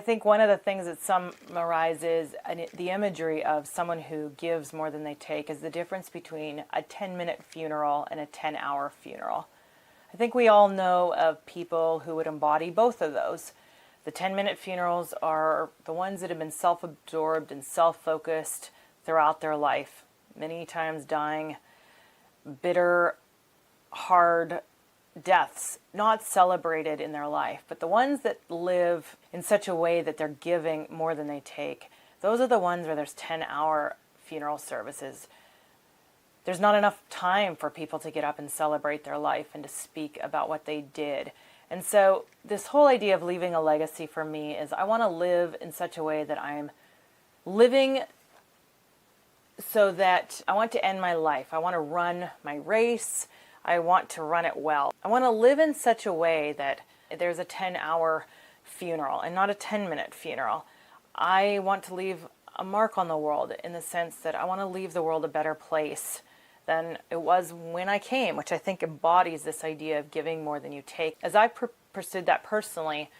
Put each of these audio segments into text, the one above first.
I think one of the things that summarizes the imagery of someone who gives more than they take is the difference between a 10-minute funeral and a 10-hour funeral. I think we all know of people who would embody both of those. The 10-minute funerals are the ones that have been self-absorbed and self-focused throughout their life, many times dying bitter, hard deaths, not celebrated in their life. But the ones that live in such a way that they're giving more than they take, those are the ones where there's 10-hour funeral services. There's not enough time for people to get up and celebrate their life and to speak about what they did. And so this whole idea of leaving a legacy for me is I want to live in such a way that I'm living so that I want to end my life. I want to run my race. I want to run it well. I want to live in such a way that there's a 10-hour funeral and not a 10-minute funeral. I want to leave a mark on the world in the sense that I want to leave the world a better place than it was when I came, which I think embodies this idea of giving more than you take. As I pursued that personally,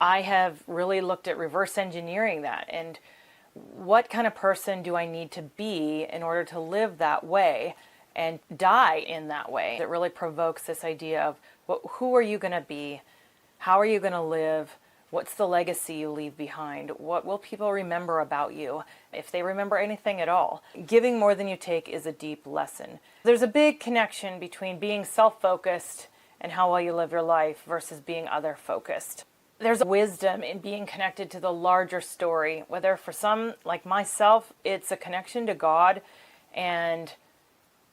I have really looked at reverse engineering that and what kind of person do I need to be in order to live that way and die in that way. It really provokes this idea of who are you going to be? How are you going to live? What's the legacy you leave behind? What will people remember about you, if they remember anything at all? Giving more than you take is a deep lesson. There's a big connection between being self-focused and how well you live your life versus being other-focused. There's wisdom in being connected to the larger story, whether for some, like myself, it's a connection to God and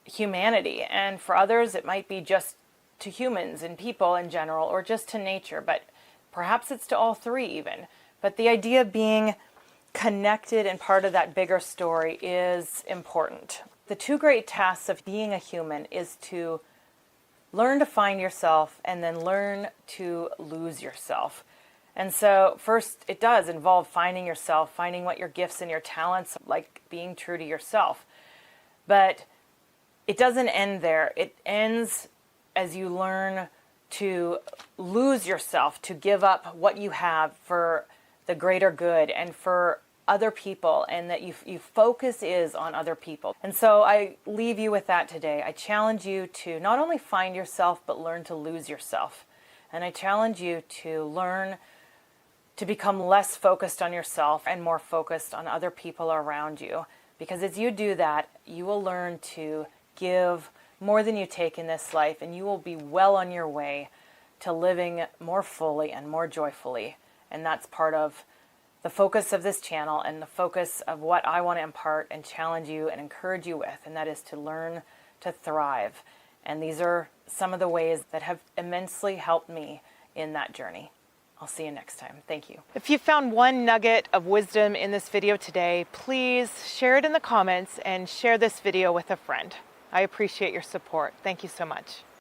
humanity, and for others it might be just to humans and people in general, or just to nature, but perhaps it's to all three even. But the idea of being connected and part of that bigger story is important. The two great tasks of being a human is to learn to find yourself and then learn to lose yourself. And so first, it does involve finding yourself, finding what your gifts and your talents, like being true to yourself. But it doesn't end there. It ends as you learn to lose yourself, to give up what you have for the greater good and for other people, and that you focus is on other people. And so I leave you with that today. I challenge you to not only find yourself, but learn to lose yourself. And I challenge you to learn to become less focused on yourself and more focused on other people around you. Because as you do that, you will learn to give more than you take in this life, and you will be well on your way to living more fully and more joyfully. And that's part of the focus of this channel and the focus of what I want to impart and challenge you and encourage you with, and that is to learn to thrive. And these are some of the ways that have immensely helped me in that journey. I'll see you next time. Thank you. If you found one nugget of wisdom in this video today, please share it in the comments and share this video with a friend. I appreciate your support. Thank you so much.